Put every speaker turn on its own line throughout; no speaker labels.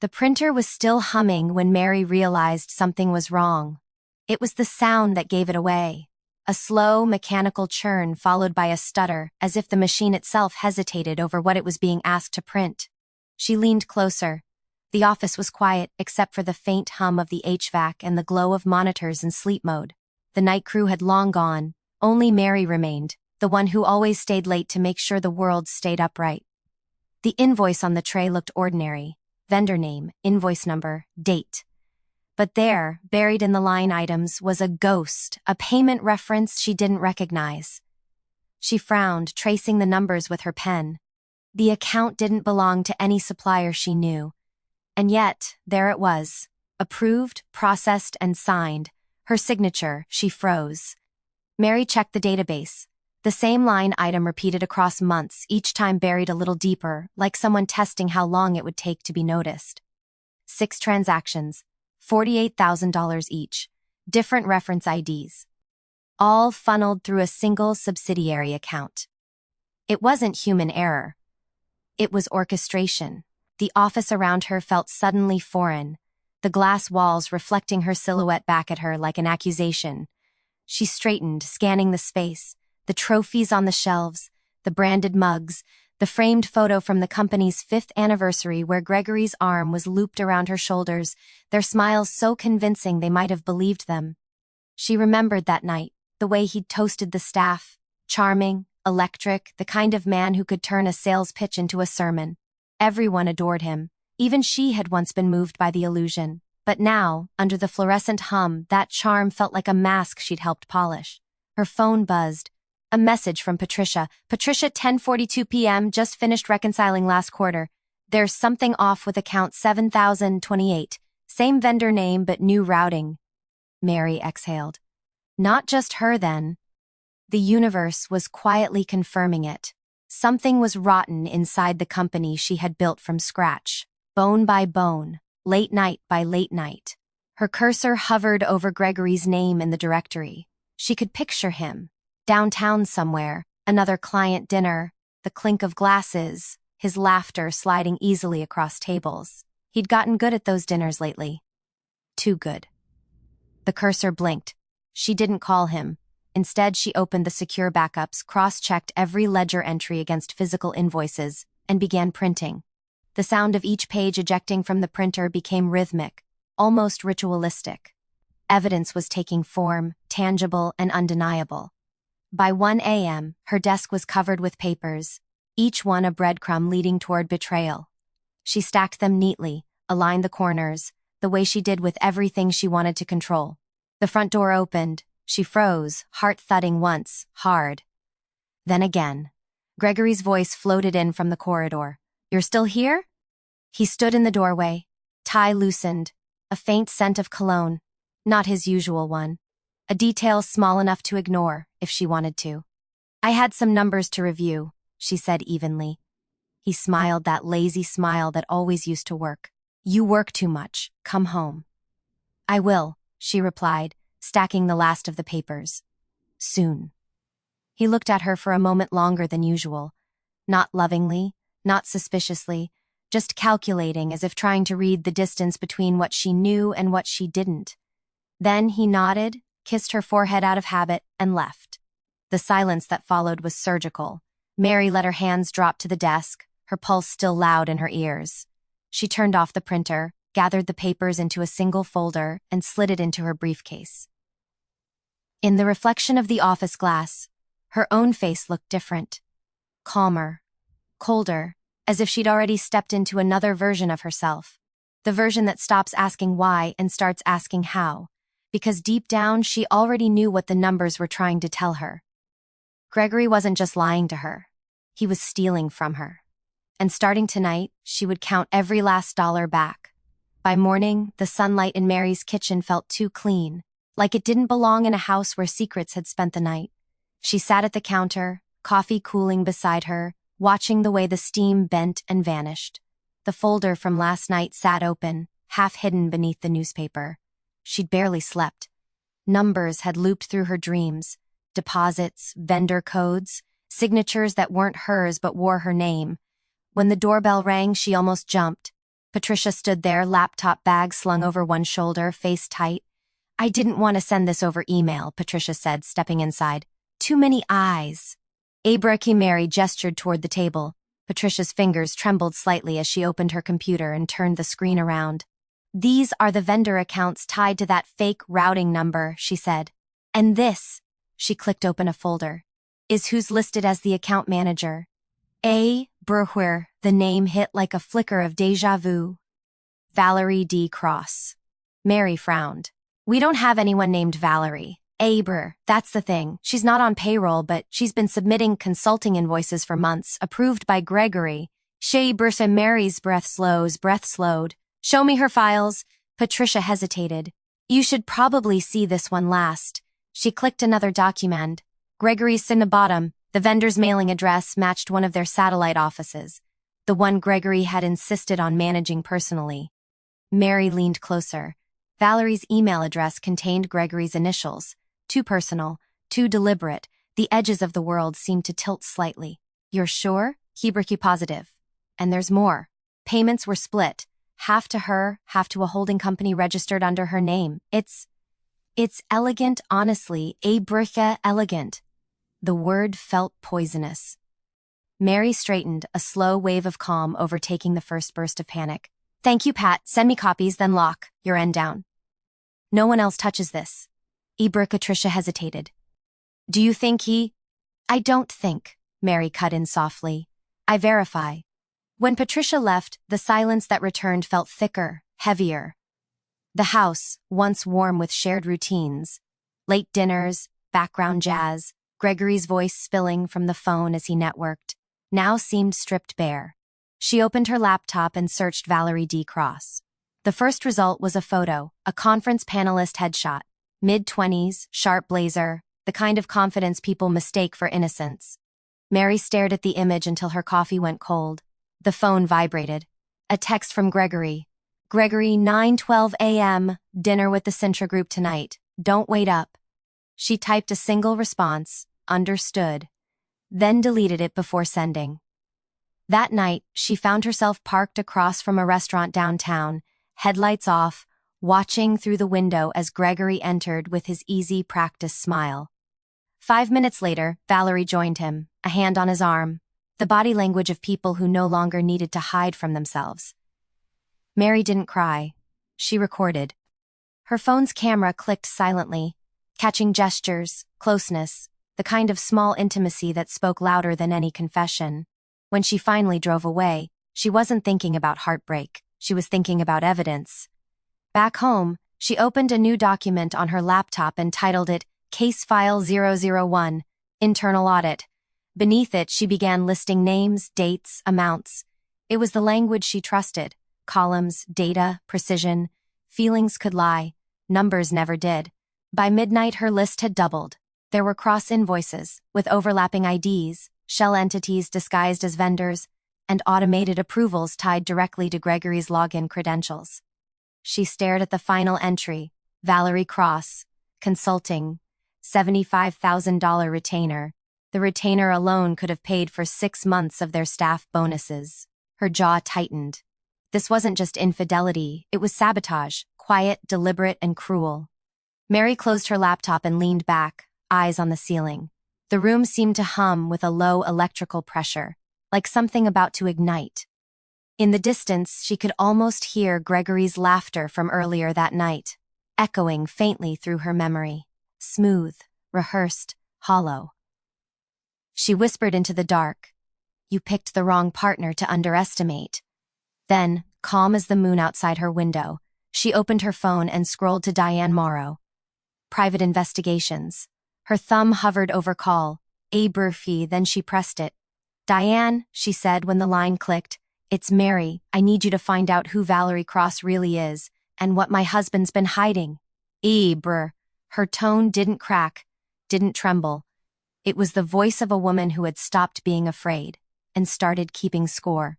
The printer was still humming when Mary realized something was wrong. It was the sound that gave it away. A slow, mechanical churn followed by a stutter, as if the machine itself hesitated over what it was being asked to print. She leaned closer. The office was quiet except for the faint hum of the HVAC and the glow of monitors in sleep mode. The night crew had long gone. Only Mary remained, the one who always stayed late to make sure the world stayed upright. The invoice on the tray looked ordinary. Vendor name, invoice number, date. But there, buried in the line items, was a ghost, a payment reference she didn't recognize. She frowned, tracing the numbers with her pen. The account didn't belong to any supplier she knew. And yet, there it was. Approved, processed, and signed. Her signature, she froze. Mary checked the database. The same line item repeated across months, each time buried a little deeper, like someone testing how long it would take to be noticed. 6 transactions, $48,000 each, different reference IDs. All funneled through a single subsidiary account. It wasn't human error. It was orchestration. The office around her felt suddenly foreign, the glass walls reflecting her silhouette back at her like an accusation. She straightened, scanning the space. The trophies on the shelves, the branded mugs, the framed photo from the company's 5th anniversary where Gregory's arm was looped around her shoulders, their smiles so convincing they might have believed them. She remembered that night, the way he'd toasted the staff, charming, electric, the kind of man who could turn a sales pitch into a sermon. Everyone adored him. Even she had once been moved by the illusion. But now, under the fluorescent hum, that charm felt like a mask she'd helped polish. Her phone buzzed. A message from Patricia. Patricia, 10:42 p.m., just finished reconciling last quarter. There's something off with account 7028. Same vendor name but new routing. Mary exhaled. Not just her then. The universe was quietly confirming it. Something was rotten inside the company she had built from scratch. Bone by bone, late night by late night. Her cursor hovered over Gregory's name in the directory. She could picture him. Downtown somewhere, another client dinner, the clink of glasses, his laughter sliding easily across tables. He'd gotten good at those dinners lately. Too good. The cursor blinked. She didn't call him. Instead, she opened the secure backups, cross-checked every ledger entry against physical invoices, and began printing. The sound of each page ejecting from the printer became rhythmic, almost ritualistic. Evidence was taking form, tangible and undeniable. By 1 a.m., her desk was covered with papers, each one a breadcrumb leading toward betrayal. She stacked them neatly, aligned the corners, the way she did with everything she wanted to control. The front door opened. She froze, heart thudding once, hard. Then again. Gregory's voice floated in from the corridor. "You're still here?" He stood in the doorway, tie loosened, a faint scent of cologne, not his usual one. A detail small enough to ignore, if she wanted to. "I had some numbers to review," she said evenly. He smiled that lazy smile that always used to work. "You work too much. Come home." "I will," she replied, stacking the last of the papers. "Soon." He looked at her for a moment longer than usual. Not lovingly, not suspiciously, just calculating as if trying to read the distance between what she knew and what she didn't. Then he nodded, kissed her forehead out of habit, and left. The silence that followed was surgical. Mary let her hands drop to the desk, her pulse still loud in her ears. She turned off the printer, gathered the papers into a single folder, and slid it into her briefcase. In the reflection of the office glass, her own face looked different. Calmer, colder, as if she'd already stepped into another version of herself. The version that stops asking why and starts asking how. Because deep down she already knew what the numbers were trying to tell her. Gregory wasn't just lying to her. He was stealing from her. And starting tonight, she would count every last dollar back. By morning, the sunlight in Mary's kitchen felt too clean, like it didn't belong in a house where secrets had spent the night. She sat at the counter, coffee cooling beside her, watching the way the steam bent and vanished. The folder from last night sat open, half hidden beneath the newspaper. She'd barely slept. Numbers had looped through her dreams. Deposits, vendor codes, signatures that weren't hers but wore her name. When the doorbell rang, she almost jumped. Patricia stood there, laptop bag slung over one shoulder, face tight. I didn't want to send this over email, Patricia said, stepping inside. Too many eyes. Mary gestured toward the table. Patricia's fingers trembled slightly as she opened her computer and turned the screen around. These are the vendor accounts tied to that fake routing number, she said. And this, she clicked open a folder, is who's listed as the account manager. Berhuer, the name hit like a flicker of déjà vu. Valerie D. Cross. Mary frowned. We don't have anyone named Valerie. That's the thing. She's not on payroll, but she's been submitting consulting invoices for months, approved by Gregory. Mary's breath slowed. Show me her files. Patricia hesitated. You should probably see this one last. She clicked another document. Gregory's in the bottom. The vendor's mailing address matched one of their satellite offices, the one Gregory had insisted on managing personally. Mary leaned closer. Valerie's email address contained Gregory's initials. Too personal, too deliberate. The edges of the world seemed to tilt slightly. You're sure? Positive. And there's more. Payments were split. Half to her, half to a holding company registered under her name. It's elegant, honestly. Elegant. The word felt poisonous. Mary straightened, a slow wave of calm overtaking the first burst of panic. Thank you, Pat. Send me copies, then lock your end down. No one else touches this. Patricia hesitated. Do you think he? I don't think, Mary cut in softly. I verify. When Patricia left, the silence that returned felt thicker, heavier. The house, once warm with shared routines, late dinners, background jazz, Gregory's voice spilling from the phone as he networked, now seemed stripped bare. She opened her laptop and searched Valerie D. Cross. The first result was a photo, a conference panelist headshot. Mid-20s, sharp blazer, the kind of confidence people mistake for innocence. Mary stared at the image until her coffee went cold. The phone vibrated. A text from Gregory. Gregory, 9:12 a.m., dinner with the Sintra group tonight. Don't wait up. She typed a single response, understood, then deleted it before sending. That night, she found herself parked across from a restaurant downtown, headlights off, watching through the window as Gregory entered with his easy practice smile. 5 minutes later, Valerie joined him, a hand on his arm, the body language of people who no longer needed to hide from themselves. Mary didn't cry. She recorded. Her phone's camera clicked silently, catching gestures, closeness, the kind of small intimacy that spoke louder than any confession. When she finally drove away, she wasn't thinking about heartbreak. She was thinking about evidence. Back home, she opened a new document on her laptop and titled it Case File 001, Internal Audit. Beneath it, she began listing names, dates, amounts. It was the language she trusted. Columns, data, precision. Feelings could lie. Numbers never did. By midnight, her list had doubled. There were cross-invoices, with overlapping IDs, shell entities disguised as vendors, and automated approvals tied directly to Gregory's login credentials. She stared at the final entry, Valerie Cross, consulting, $75,000 retainer. The retainer alone could have paid for 6 months of their staff bonuses. Her jaw tightened. This wasn't just infidelity, it was sabotage, quiet, deliberate, and cruel. Mary closed her laptop and leaned back, eyes on the ceiling. The room seemed to hum with a low electrical pressure, like something about to ignite. In the distance, she could almost hear Gregory's laughter from earlier that night, echoing faintly through her memory. Smooth, rehearsed, hollow. She whispered into the dark, "You picked the wrong partner to underestimate." Then, calm as the moon outside her window, she opened her phone and scrolled to Diane Morrow. Private investigations. Her thumb hovered over call. Then she pressed it. "Diane," she said when the line clicked, "it's Mary. I need you to find out who Valerie Cross really is, and what my husband's been hiding." Her tone didn't crack, didn't tremble. It was the voice of a woman who had stopped being afraid and started keeping score.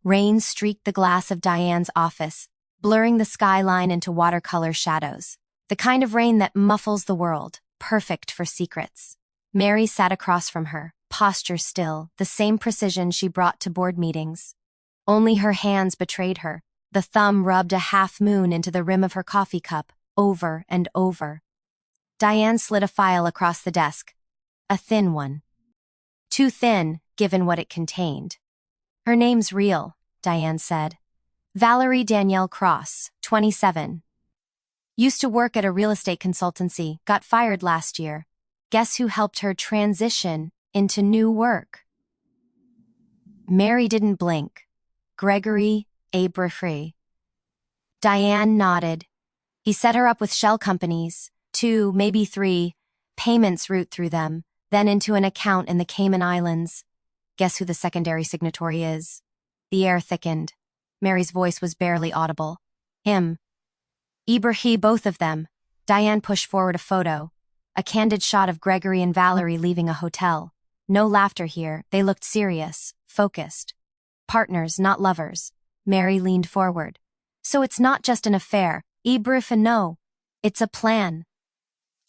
Rain streaked the glass of Diane's office, blurring the skyline into watercolor shadows. The kind of rain that muffles the world, perfect for secrets. Mary sat across from her, posture still, the same precision she brought to board meetings. Only her hands betrayed her, The thumb rubbed a half-moon into the rim of her coffee cup, over and over. Diane slid a file across the desk. A thin one. Too thin, given what it contained. Her name's real, Diane said. Valerie Danielle Cross, 27. Used to work at a real estate consultancy, got fired last year. Guess who helped her transition into new work? Mary didn't blink. Gregory Abraham. Diane nodded. He set her up with shell companies, 2, maybe 3, payments route through them, then into an account in the Cayman Islands. Guess who the secondary signatory is? The air thickened. Mary's voice was barely audible. Him. Ibrahim, both of them. Diane pushed forward a photo. A candid shot of Gregory and Valerie leaving a hotel. No laughter here, they looked serious, focused. Partners, not lovers. Mary leaned forward. So it's not just an affair, Ibrahim, no. It's a plan.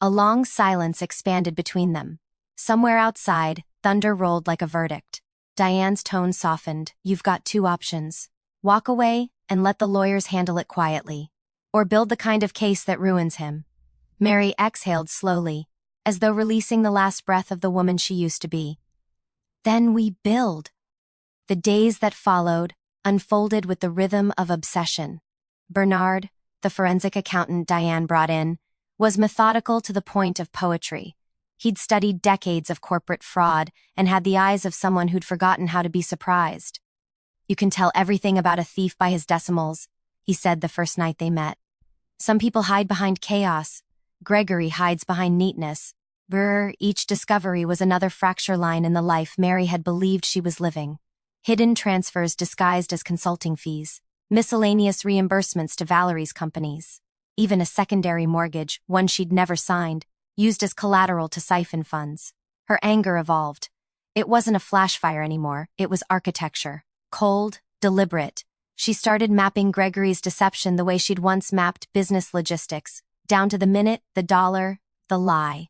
A long silence expanded between them. Somewhere outside, thunder rolled like a verdict. Diane's tone softened. You've got 2 options. Walk away and let the lawyers handle it quietly. Or build the kind of case that ruins him. Mary exhaled slowly, as though releasing the last breath of the woman she used to be. Then we build. The days that followed unfolded with the rhythm of obsession. Bernard, the forensic accountant Diane brought in, was methodical to the point of poetry. He'd studied decades of corporate fraud and had the eyes of someone who'd forgotten how to be surprised. You can tell everything about a thief by his decimals, he said the first night they met. Some people hide behind chaos. Gregory hides behind neatness. Each discovery was another fracture line in the life Mary had believed she was living. Hidden transfers disguised as consulting fees. Miscellaneous reimbursements to Valerie's companies. Even a secondary mortgage, one she'd never signed, used as collateral to siphon funds. Her anger evolved. It wasn't a flash fire anymore, it was architecture. Cold, deliberate. She started mapping Gregory's deception the way she'd once mapped business logistics, down to the minute, the dollar, the lie.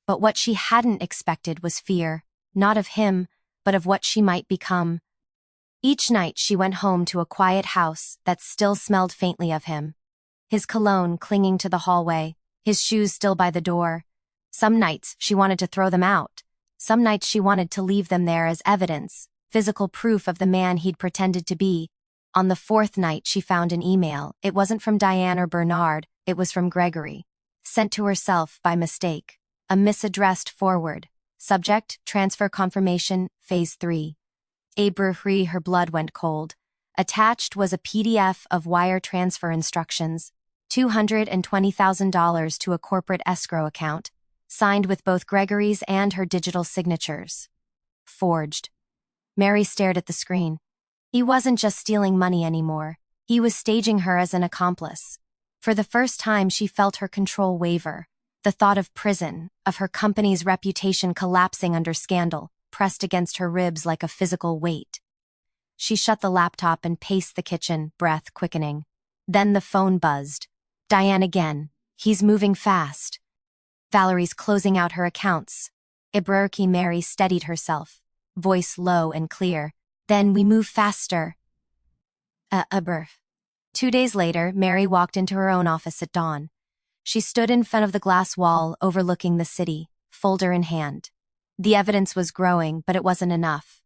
But what she hadn't expected was fear, not of him, but of what she might become. Each night she went home to a quiet house that still smelled faintly of him. His cologne clinging to the hallway, his shoes still by the door. Some nights she wanted to throw them out. Some nights she wanted to leave them there as evidence, physical proof of the man he'd pretended to be. On the 4th night she found an email. It wasn't from Diane or Bernard, it was from Gregory. Sent to herself by mistake. A misaddressed forward. Subject, transfer confirmation, phase 3. Abraham, her blood went cold. Attached was a PDF of wire transfer instructions. $220,000 to a corporate escrow account, signed with both Gregory's and her digital signatures. Forged. Mary stared at the screen. He wasn't just stealing money anymore. He was staging her as an accomplice. For the first time she felt her control waver. The thought of prison, of her company's reputation collapsing under scandal, pressed against her ribs like a physical weight. She shut the laptop and paced the kitchen, breath quickening. Then the phone buzzed. Diane again. He's moving fast. Valerie's closing out her accounts. Ibrahim. Mary steadied herself, voice low and clear. Then we move faster. Ibrahim. 2 days later, Mary walked into her own office at dawn. She stood in front of the glass wall overlooking the city, folder in hand. The evidence was growing, but it wasn't enough.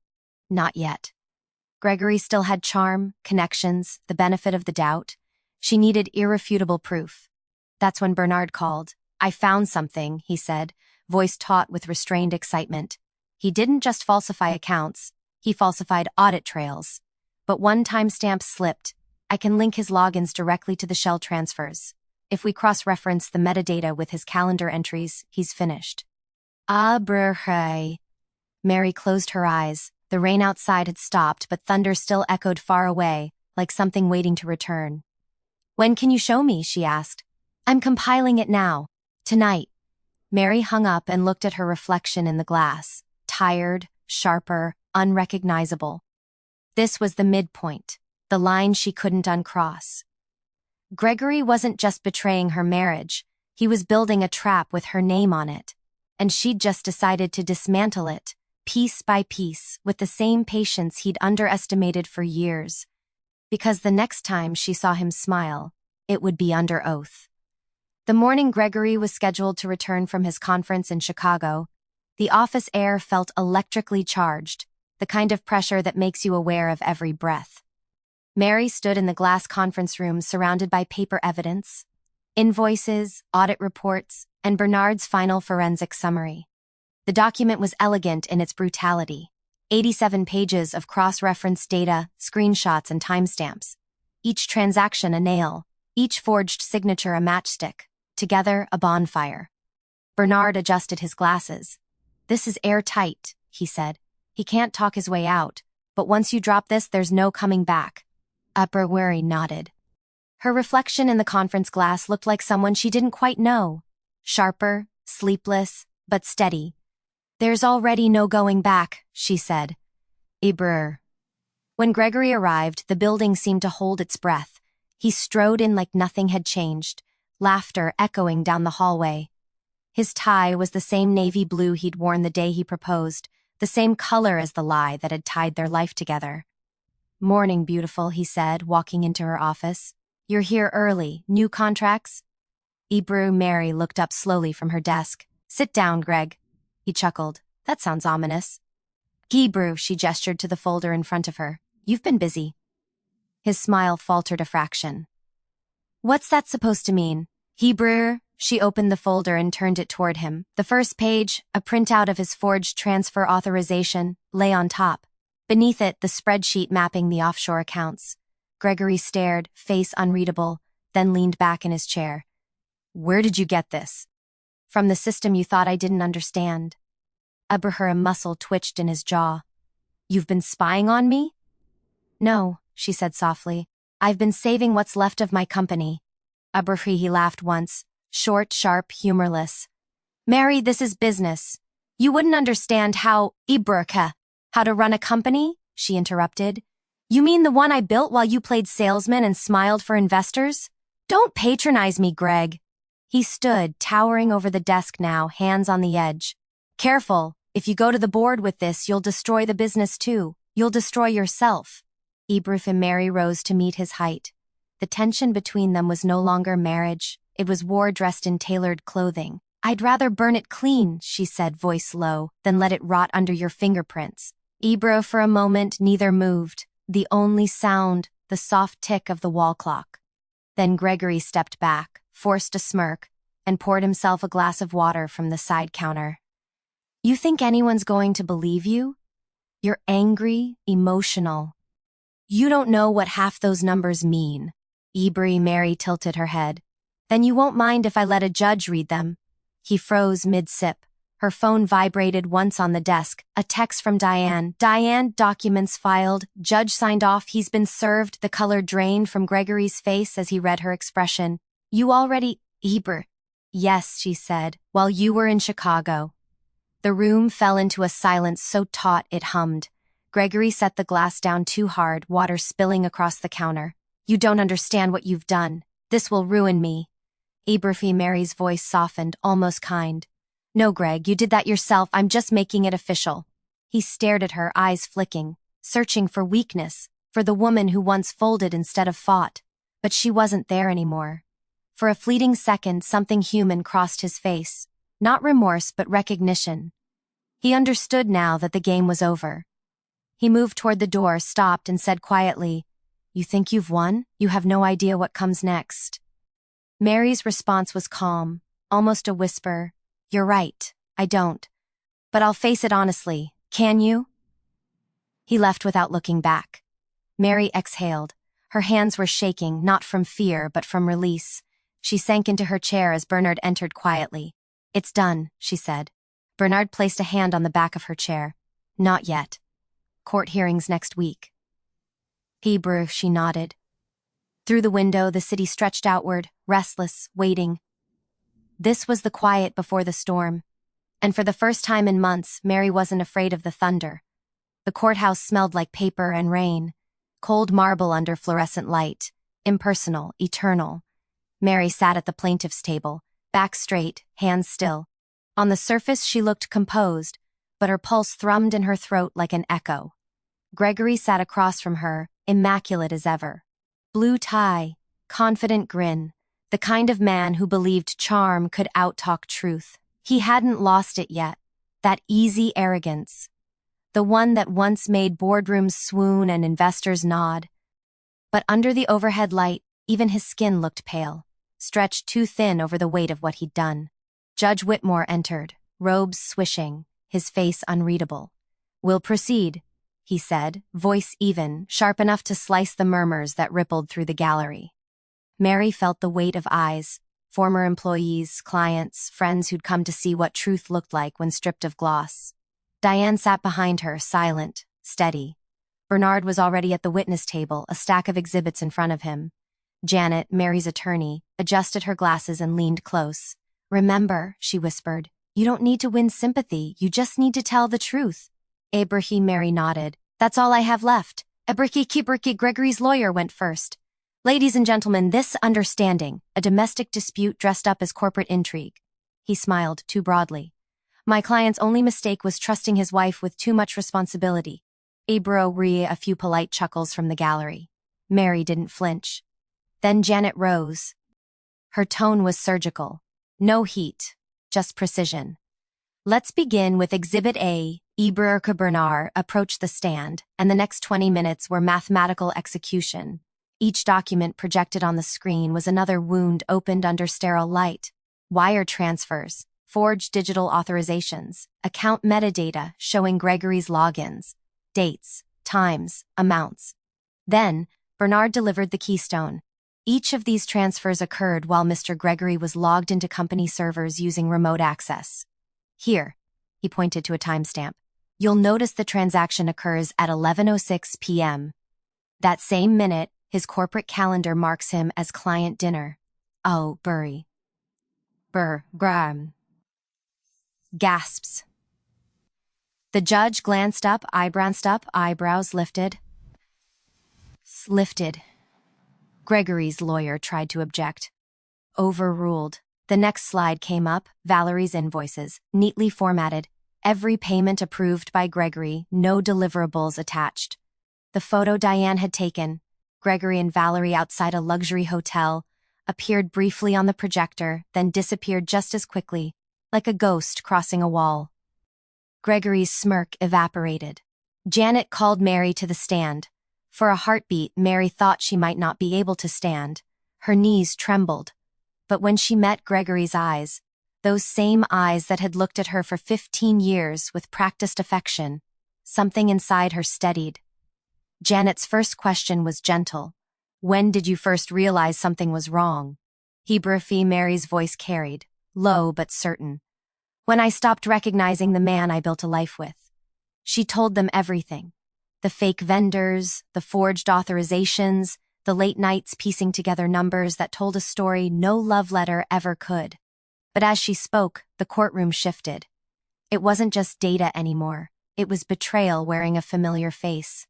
Not yet. Gregory still had charm, connections, the benefit of the doubt. She needed irrefutable proof. That's when Bernard called. I found something, he said, voice taut with restrained excitement. He didn't just falsify accounts, he falsified audit trails. But one timestamp slipped. I can link his logins directly to the shell transfers. If we cross-reference the metadata with his calendar entries, he's finished. Abraham. Mary closed her eyes. The rain outside had stopped, but thunder still echoed far away, like something waiting to return. When can you show me? She asked. I'm compiling it now. Tonight. Mary hung up and looked at her reflection in the glass. Tired, sharper, unrecognizable. This was the midpoint, the line she couldn't uncross. Gregory wasn't just betraying her marriage, he was building a trap with her name on it. And she'd just decided to dismantle it, piece by piece, with the same patience he'd underestimated for years. because the next time she saw him smile, it would be under oath. The morning Gregory was scheduled to return from his conference in Chicago, the office air felt electrically charged, the kind of pressure that makes you aware of every breath. Mary stood in the glass conference room surrounded by paper evidence, invoices, audit reports, and Bernard's final forensic summary. The document was elegant in its brutality. 87 pages of cross-referenced data, screenshots, and timestamps. Each transaction a nail, each forged signature a matchstick, together a bonfire. Bernard adjusted his glasses. "This is airtight," he said. "He can't talk his way out, but once you drop this, there's no coming back." Gregory nodded. Her reflection in the conference glass looked like someone she didn't quite know. Sharper, sleepless, but steady. "There's already no going back," she said. Brr. When Gregory arrived, the building seemed to hold its breath. He strode in like nothing had changed, laughter echoing down the hallway. His tie was the same navy blue he'd worn the day he proposed, the same color as the lie that had tied their life together. "Morning, beautiful," he said, walking into her office. "You're here early. New contracts?" Mary looked up slowly from her desk. "Sit down, Greg." He chuckled. "That sounds ominous." "Hebrew," she gestured to the folder in front of her. "You've been busy." His smile faltered a fraction. "What's that supposed to mean?" "Hebrew." She opened the folder and turned it toward him. The first page, a printout of his forged transfer authorization, lay on top. Beneath it, the spreadsheet mapping the offshore accounts. Gregory stared, face unreadable, then leaned back in his chair. "Where did you get this?" "From the system you thought I didn't understand." A muscle twitched in his jaw. "You've been spying on me?" "No," she said softly. "I've been saving what's left of my company." He laughed once, short, sharp, humorless. "Mary, this is business. You wouldn't understand how to run a company?" she interrupted. "You mean the one I built while you played salesman and smiled for investors? Don't patronize me, Greg." He stood, towering over the desk now, hands on the edge. "Careful. If you go to the board with this, you'll destroy the business too. You'll destroy yourself." And Mary rose to meet his height. The tension between them was no longer marriage. It was war dressed in tailored clothing. "I'd rather burn it clean," she said, voice low, "than let it rot under your fingerprints." For a moment, neither moved. The only sound, the soft tick of the wall clock. Then Gregory stepped back, forced a smirk, and poured himself a glass of water from the side counter. "You think anyone's going to believe you? You're angry, emotional. You don't know what half those numbers mean." Mary tilted her head. "Then you won't mind if I let a judge read them." He froze mid-sip. Her phone vibrated once on the desk. A text from Diane. "Diane, documents filed. Judge signed off. He's been served." The color drained from Gregory's face as he read her expression. "You already..." "Yes," she said, "while you were in Chicago." The room fell into a silence so taut it hummed. Gregory set the glass down too hard, water spilling across the counter. "You don't understand what you've done. This will ruin me." Mary's voice softened, almost kind. "No, Greg, you did that yourself. I'm just making it official." He stared at her, eyes flicking, searching for weakness, for the woman who once folded instead of fought. But she wasn't there anymore. For a fleeting second, something human crossed his face. Not remorse, but recognition. He understood now that the game was over. He moved toward the door, stopped, and said quietly, "You think you've won? You have no idea what comes next." Mary's response was calm, almost a whisper. "You're right, I don't. But I'll face it honestly. Can you?" He left without looking back. Mary exhaled. Her hands were shaking, not from fear, but from release. She sank into her chair as Bernard entered quietly. "It's done," she said. Bernard placed a hand on the back of her chair. "Not yet. Court hearings next week." She nodded. Through the window, the city stretched outward, restless, waiting. This was the quiet before the storm. And for the first time in months, Mary wasn't afraid of the thunder. The courthouse smelled like paper and rain. Cold marble under fluorescent light. Impersonal, eternal. Mary sat at the plaintiff's table, back straight, hands still. On the surface, she looked composed, but her pulse thrummed in her throat like an echo. Gregory sat across from her, immaculate as ever. Blue tie, confident grin, the kind of man who believed charm could outtalk truth. He hadn't lost it yet, that easy arrogance. The one that once made boardrooms swoon and investors nod. But under the overhead light, even his skin looked pale, stretched too thin over the weight of what he'd done. Judge Whitmore entered, robes swishing, his face unreadable. "We'll proceed," he said, voice even, sharp enough to slice the murmurs that rippled through the gallery. Mary felt the weight of eyes, former employees, clients, friends who'd come to see what truth looked like when stripped of gloss. Diane sat behind her, silent, steady. Bernard was already at the witness table, a stack of exhibits in front of him. Janet, Mary's attorney, adjusted her glasses and leaned close. "Remember," she whispered, "you don't need to win sympathy, you just need to tell the truth." Abraham, Mary nodded. "That's all I have left." Abraham, Gregory's lawyer, went first. "Ladies and gentlemen, this understanding, a domestic dispute dressed up as corporate intrigue." He smiled too broadly. "My client's only mistake was trusting his wife with too much responsibility." A few polite chuckles from the gallery. Mary didn't flinch. Then Janet rose. Her tone was surgical. No heat, just precision. "Let's begin with Exhibit A." Bernard approached the stand, and the next 20 minutes were mathematical execution. Each document projected on the screen was another wound opened under sterile light. Wire transfers, forged digital authorizations, account metadata showing Gregory's logins, dates, times, amounts. Then, Bernard delivered the keystone. Each of these transfers occurred while Mr. Gregory was logged into company servers using remote access. "Here," he pointed to a timestamp. "You'll notice the transaction occurs at 11:06 p.m. That same minute, his corporate calendar marks him as client dinner." "Oh, Burry." Gasps. The judge glanced up, eyebrows lifted. Gregory's lawyer tried to object. Overruled. The next slide came up, Valerie's invoices, neatly formatted. Every payment approved by Gregory, no deliverables attached. The photo Diane had taken, Gregory and Valerie outside a luxury hotel, appeared briefly on the projector, then disappeared just as quickly, like a ghost crossing a wall. Gregory's smirk evaporated. Janet called Mary to the stand. For a heartbeat, Mary thought she might not be able to stand. Her knees trembled. But when she met Gregory's eyes, those same eyes that had looked at her for 15 years with practiced affection, something inside her steadied. Janet's first question was gentle. "When did you first realize something was wrong?" Mary's voice carried, low but certain. "When I stopped recognizing the man I built a life with." She told them everything. The fake vendors, the forged authorizations, the late nights piecing together numbers that told a story no love letter ever could. But as she spoke, the courtroom shifted. It wasn't just data anymore. It was betrayal wearing a familiar face.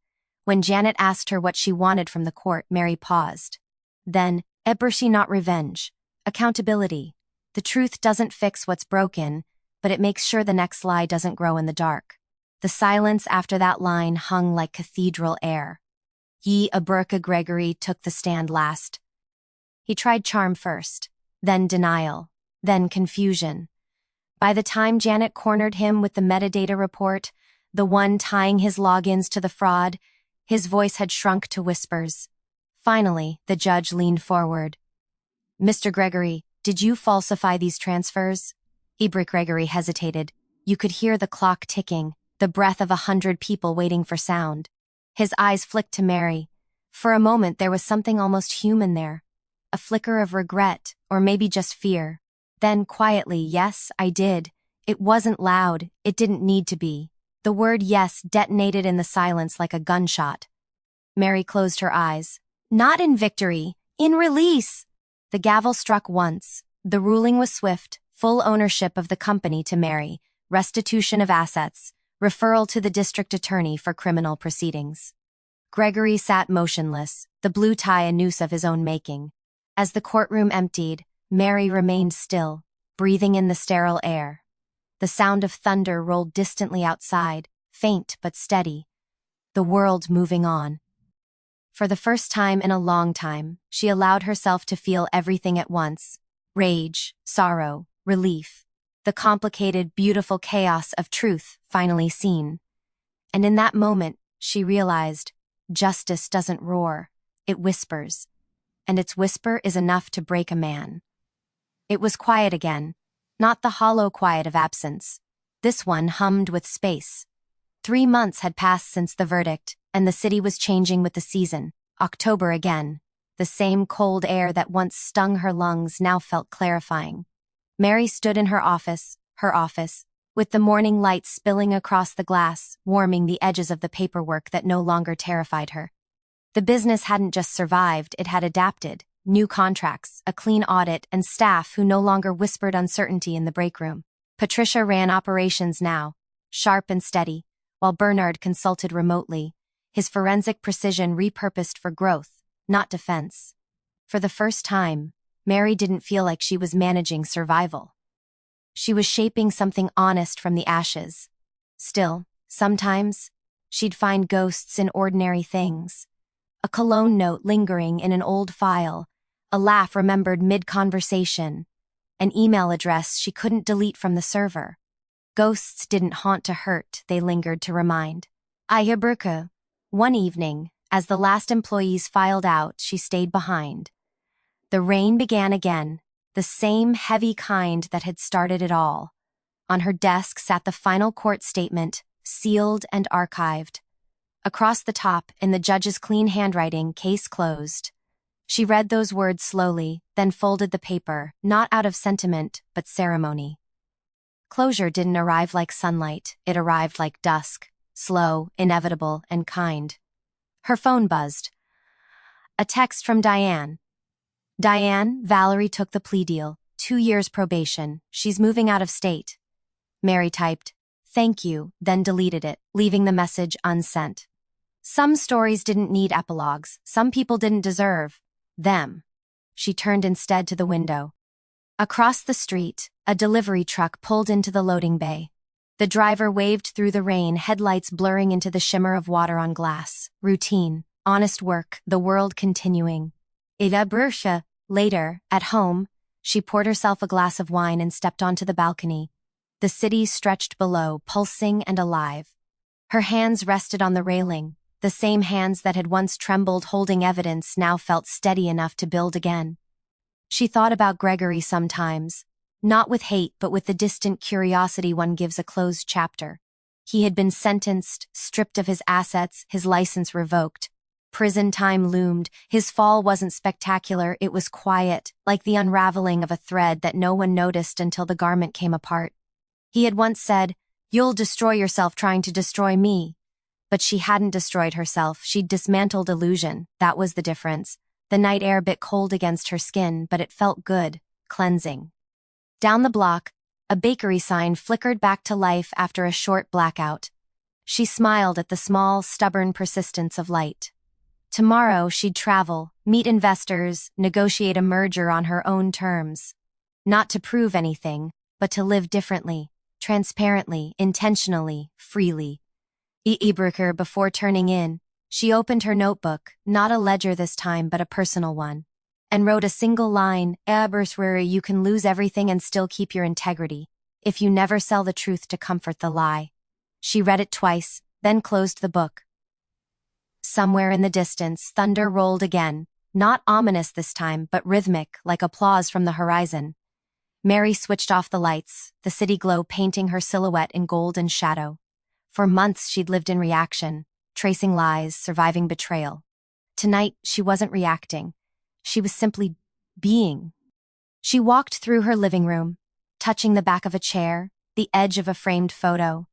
When Janet asked her what she wanted from the court, Mary paused. Then, not revenge. Accountability. The truth doesn't fix what's broken, but it makes sure the next lie doesn't grow in the dark. The silence after that line hung like cathedral air. Gregory took the stand last. He tried charm first, then denial, then confusion. By the time Janet cornered him with the metadata report, the one tying his logins to the fraud, his voice had shrunk to whispers. Finally, the judge leaned forward. "Mr. Gregory, did you falsify these transfers?" Gregory hesitated. You could hear the clock ticking, the breath of 100 people waiting for sound. His eyes flicked to Mary. For a moment there was something almost human there. A flicker of regret, or maybe just fear. Then quietly, "Yes, I did. It wasn't loud, it didn't need to be." The word yes detonated in the silence like a gunshot. Mary closed her eyes. "Not in victory, in release!" The gavel struck once. The ruling was swift, full ownership of the company to Mary, restitution of assets, referral to the district attorney for criminal proceedings. Gregory sat motionless, the blue tie a noose of his own making. As the courtroom emptied, Mary remained still, breathing in the sterile air. The sound of thunder rolled distantly outside, faint but steady. the world moving on. For the first time in a long time, she allowed herself to feel everything at once: rage, sorrow, relief, the complicated, beautiful chaos of truth finally seen. And in that moment, she realized, justice doesn't roar, it whispers. And its whisper is enough to break a man. It was quiet again, not the hollow quiet of absence. This one hummed with space. 3 months had passed since the verdict, and the city was changing with the season. October again. The same cold air that once stung her lungs now felt clarifying. Mary stood in her office, with the morning light spilling across the glass, warming the edges of the paperwork that no longer terrified her. The business hadn't just survived, it had adapted. New contracts, a clean audit, and staff who no longer whispered uncertainty in the break room. Patricia ran operations now, sharp and steady, while Bernard consulted remotely, his forensic precision repurposed for growth, not defense. For the first time, Mary didn't feel like she was managing survival. She was shaping something honest from the ashes. Still, sometimes, she'd find ghosts in ordinary things. A cologne note lingering in an old file, a laugh remembered mid-conversation, an email address she couldn't delete from the server. Ghosts didn't haunt to hurt, they lingered to remind. Ayaburka. One evening, as the last employees filed out, she stayed behind. The rain began again, the same heavy kind that had started it all. On her desk sat the final court statement, sealed and archived. Across the top, in the judge's clean handwriting, case closed. She read those words slowly, then folded the paper, not out of sentiment, but ceremony. Closure didn't arrive like sunlight, it arrived like dusk, slow, inevitable, and kind. Her phone buzzed. A text from Diane. Diane, Valerie took the plea deal, 2 years probation, she's moving out of state. Mary typed, "Thank you," then deleted it, leaving the message unsent. Some stories didn't need epilogues, some people didn't deserve them. She turned instead to the window. Across the street, a delivery truck pulled into the loading bay. The driver waved through the rain, headlights blurring into the shimmer of water on glass. Routine, honest work, the world continuing. Later, at home, she poured herself a glass of wine and stepped onto the balcony. The city stretched below, pulsing and alive. Her hands rested on the railing. The same hands that had once trembled holding evidence now felt steady enough to build again. She thought about Gregory sometimes, not with hate but with the distant curiosity one gives a closed chapter. He had been sentenced, stripped of his assets, his license revoked. Prison time loomed. His fall wasn't spectacular, it was quiet, like the unraveling of a thread that no one noticed until the garment came apart. He had once said, "You'll destroy yourself trying to destroy me." But she hadn't destroyed herself, she'd dismantled illusion, that was the difference. The night air bit cold against her skin, but it felt good, cleansing. Down the block, a bakery sign flickered back to life after a short blackout. She smiled at the small, stubborn persistence of light. Tomorrow she'd travel, meet investors, negotiate a merger on her own terms. Not to prove anything, but to live differently, transparently, intentionally, freely. Before turning in, she opened her notebook, not a ledger this time but a personal one, and wrote a single line, "You can lose everything and still keep your integrity, if you never sell the truth to comfort the lie." She read it twice, then closed the book. Somewhere in the distance, thunder rolled again, not ominous this time, but rhythmic, like applause from the horizon. Mary switched off the lights, the city glow painting her silhouette in gold and shadow. For months she'd lived in reaction, tracing lies, surviving betrayal. Tonight, she wasn't reacting. She was simply being. She walked through her living room, touching the back of a chair, the edge of a framed photo.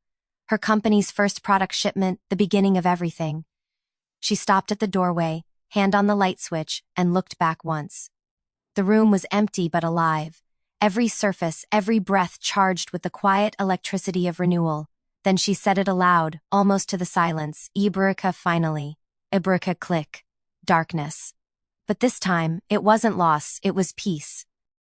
Her company's first product shipment, the beginning of everything. She stopped at the doorway, hand on the light switch, and looked back once. The room was empty but alive. Every surface, every breath charged with the quiet electricity of renewal. Then she said it aloud, almost to the silence. Ibrika finally. Ibrika click. Darkness. But this time, it wasn't loss, it was peace.